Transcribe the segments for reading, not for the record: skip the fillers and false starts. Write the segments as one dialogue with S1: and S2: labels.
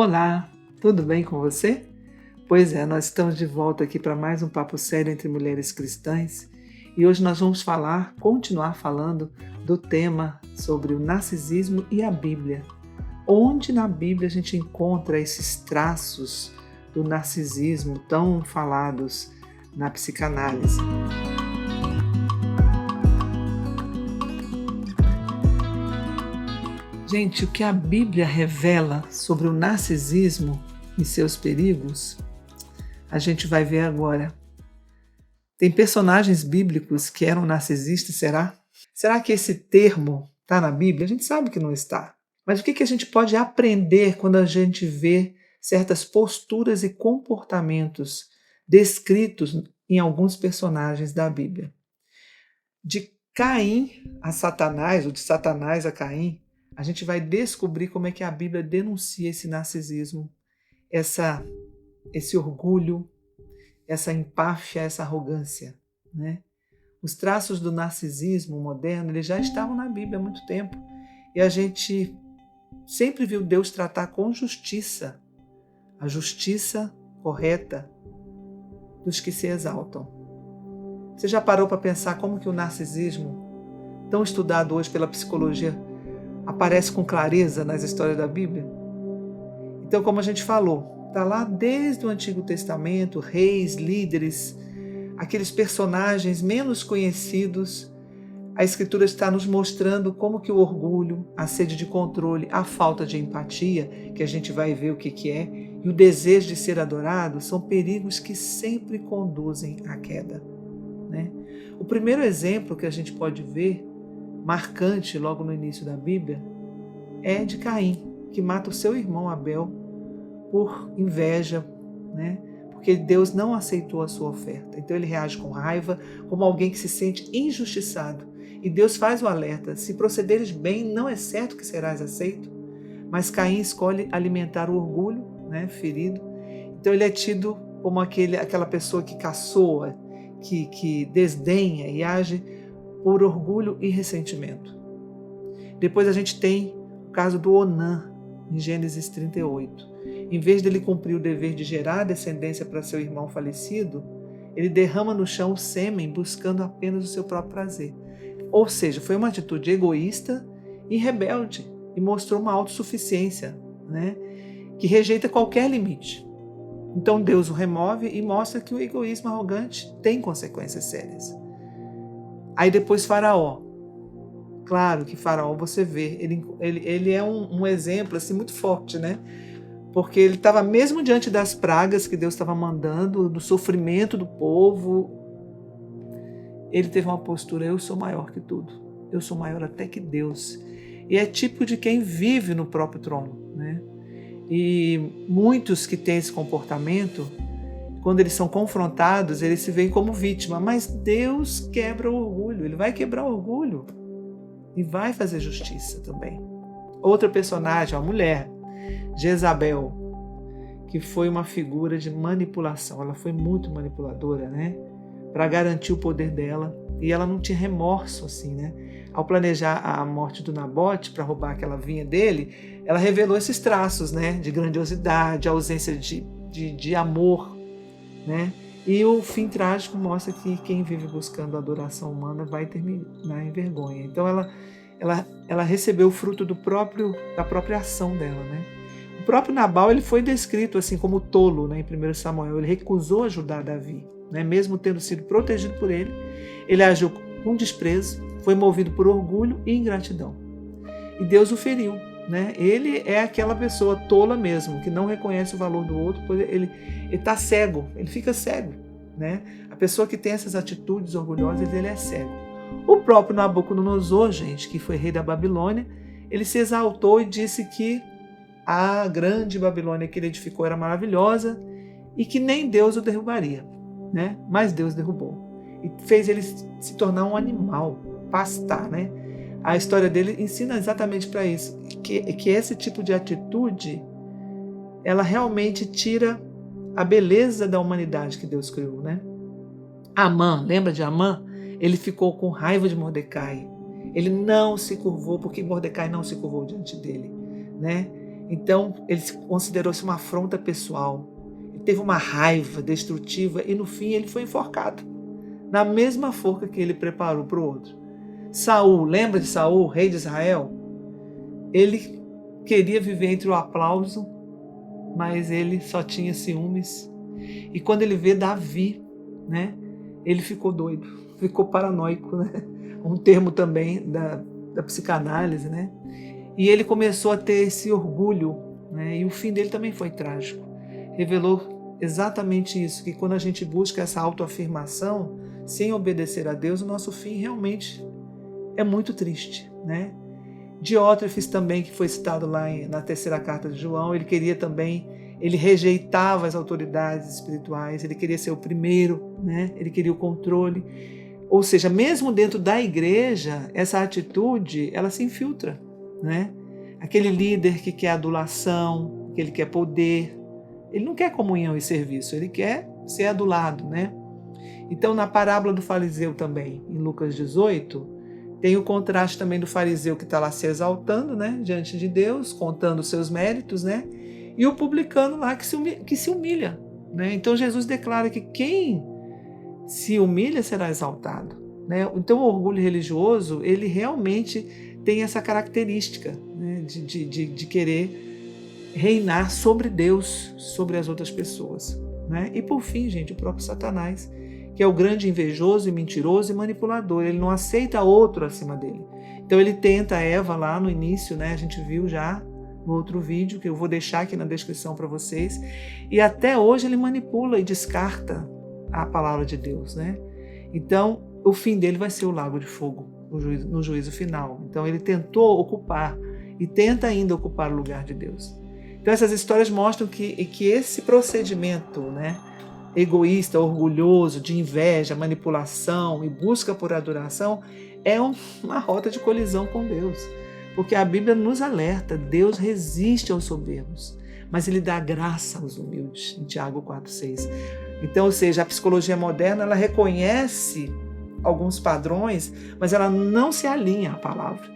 S1: Olá, tudo bem com você? Pois é, nós estamos de volta aqui para mais um papo sério entre mulheres cristãs e hoje nós vamos continuar falando do tema sobre o narcisismo e a Bíblia. Onde na Bíblia a gente encontra esses traços do narcisismo tão falados na psicanálise? Gente, o que a Bíblia revela sobre o narcisismo e seus perigos, a gente vai ver agora. Tem personagens bíblicos que eram narcisistas, será? Será que esse termo está na Bíblia? A gente sabe que não está. Mas o que a gente pode aprender quando a gente vê certas posturas e comportamentos descritos em alguns personagens da Bíblia? De Caim a Satanás, ou de Satanás a Caim, a gente vai descobrir como é que a Bíblia denuncia esse narcisismo, esse orgulho, essa empáfia, essa arrogância, né? Os traços do narcisismo moderno, eles já estavam na Bíblia há muito tempo. E a gente sempre viu Deus tratar com justiça, a justiça correta dos que se exaltam. Você já parou para pensar como que o narcisismo, tão estudado hoje pela psicologia, aparece com clareza nas histórias da Bíblia? Então, como a gente falou, está lá desde o Antigo Testamento, reis, líderes, aqueles personagens menos conhecidos. A Escritura está nos mostrando como que o orgulho, a sede de controle, a falta de empatia, que a gente vai ver o que é, e o desejo de ser adorado são perigos que sempre conduzem à queda, né? O primeiro exemplo que a gente pode ver, marcante logo no início da Bíblia, é de Caim, que mata o seu irmão Abel por inveja, né? Porque Deus não aceitou a sua oferta. Então ele reage com raiva, como alguém que se sente injustiçado. E Deus faz o alerta: se procederes bem, não é certo que serás aceito. Mas Caim escolhe alimentar o orgulho, né, ferido. Então ele é tido como aquela pessoa que caçoa, que desdenha e age por orgulho e ressentimento. Depois a gente tem o caso do Onã, em Gênesis 38. Em vez dele cumprir o dever de gerar descendência para seu irmão falecido, ele derrama no chão o sêmen buscando apenas o seu próprio prazer. Ou seja, foi uma atitude egoísta e rebelde e mostrou uma autossuficiência, né, que rejeita qualquer limite. Então Deus o remove e mostra que o egoísmo arrogante tem consequências sérias. Aí depois Faraó. Claro que Faraó, você vê, ele é um exemplo assim, muito forte, né? Porque ele estava mesmo diante das pragas que Deus estava mandando, do sofrimento do povo, ele teve uma postura: eu sou maior que tudo, eu sou maior até que Deus. E é típico de quem vive no próprio trono, né? E muitos que têm esse comportamento, quando eles são confrontados, eles se veem como vítima, mas Deus quebra o orgulho, ele vai quebrar o orgulho e vai fazer justiça também. Outra personagem, a mulher, Jezabel, que foi uma figura de manipulação. Ela foi muito manipuladora, né? Para garantir o poder dela. E ela não tinha remorso, assim, né? Ao planejar a morte do Nabote para roubar aquela vinha dele, ela revelou esses traços, né? De grandiosidade, ausência de amor, né? E o fim trágico mostra que quem vive buscando a adoração humana vai terminar em vergonha. Então ela recebeu o fruto da própria ação dela, né? O próprio Nabal, ele foi descrito assim como tolo, né, em 1 Samuel. Ele recusou ajudar Davi, né, mesmo tendo sido protegido por ele. Ele agiu com desprezo, foi movido por orgulho e ingratidão. E Deus o feriu, né? Ele é aquela pessoa tola mesmo, que não reconhece o valor do outro, pois ele está cego, ele fica cego, né? A pessoa que tem essas atitudes orgulhosas, ele é cego. O próprio Nabucodonosor, gente, que foi rei da Babilônia, ele se exaltou e disse que a grande Babilônia que ele edificou era maravilhosa e que nem Deus o derrubaria, né? Mas Deus derrubou e fez ele se tornar um animal, pastar, né? A história dele ensina exatamente para isso, que esse tipo de atitude, ela realmente tira a beleza da humanidade que Deus criou, né? Amã, lembra de Amã? Ele ficou com raiva de Mordecai. Ele não se curvou porque Mordecai não se curvou diante dele, né? Então ele considerou-se uma afronta pessoal. Ele teve uma raiva destrutiva e no fim ele foi enforcado, na mesma forca que ele preparou para o outro. Saul, lembra de Saul, rei de Israel? Ele queria viver entre o aplauso, mas ele só tinha ciúmes. E quando ele vê Davi, né, ele ficou doido, ficou paranoico, né? Um termo também da psicanálise, né? E ele começou a ter esse orgulho, né? E o fim dele também foi trágico. Revelou exatamente isso, que quando a gente busca essa autoafirmação, sem obedecer a Deus, o nosso fim realmente é muito triste, né? Diótrefes também, que foi citado lá na terceira carta de João, ele rejeitava as autoridades espirituais, ele queria ser o primeiro, né? Ele queria o controle. Ou seja, mesmo dentro da igreja, essa atitude, ela se infiltra, né? Aquele líder que quer adulação, que ele quer poder, ele não quer comunhão e serviço, ele quer ser adulado, né? Então, na parábola do fariseu também, em Lucas 18, tem o contraste também do fariseu que está lá se exaltando, né, diante de Deus, contando os seus méritos, né? E o publicano lá que se humilha, né? Então, Jesus declara que quem se humilha será exaltado, né? Então, o orgulho religioso, ele realmente tem essa característica, né, de querer reinar sobre Deus, sobre as outras pessoas, né? E por fim, gente, o próprio Satanás, que é o grande invejoso e mentiroso e manipulador. Ele não aceita outro acima dele. Então ele tenta a Eva lá no início, né? A gente viu já no outro vídeo, que eu vou deixar aqui na descrição para vocês. E até hoje ele manipula e descarta a palavra de Deus, né? Então o fim dele vai ser o lago de fogo no juízo final. Então ele tentou ocupar e tenta ainda ocupar o lugar de Deus. Então essas histórias mostram que esse procedimento, né, egoísta, orgulhoso, de inveja, manipulação e busca por adoração é uma rota de colisão com Deus. Porque a Bíblia nos alerta, Deus resiste aos soberbos, mas Ele dá graça aos humildes, em Tiago 4,6. Então, ou seja, a psicologia moderna, ela reconhece alguns padrões, mas ela não se alinha à palavra.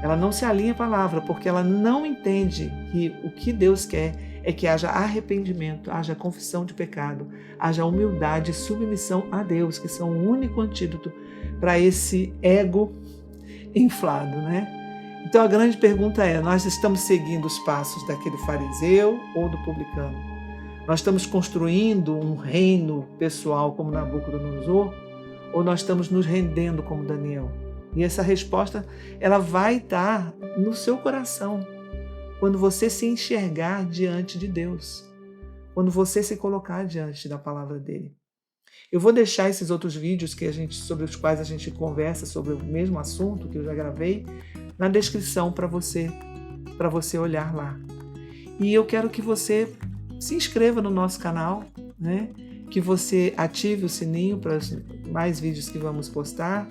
S1: Ela não se alinha à palavra, porque ela não entende que o que Deus quer é que haja arrependimento, haja confissão de pecado, haja humildade e submissão a Deus, que são o único antídoto para esse ego inflado, né? Então a grande pergunta é, nós estamos seguindo os passos daquele fariseu ou do publicano? Nós estamos construindo um reino pessoal como Nabucodonosor, ou nós estamos nos rendendo como Daniel? E essa resposta, ela vai estar no seu coração, quando você se enxergar diante de Deus, quando você se colocar diante da palavra dele. Eu vou deixar esses outros vídeos sobre os quais a gente conversa sobre o mesmo assunto que eu já gravei na descrição para você olhar lá. E eu quero que você se inscreva no nosso canal, né? Que você ative o sininho para os mais vídeos que vamos postar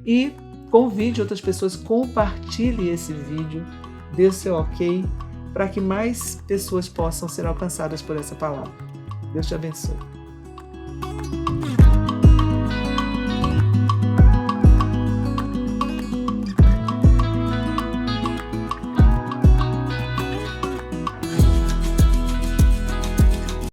S1: e convide outras pessoas, compartilhe esse vídeo, dê o seu ok, para que mais pessoas possam ser alcançadas por essa palavra. Deus te abençoe.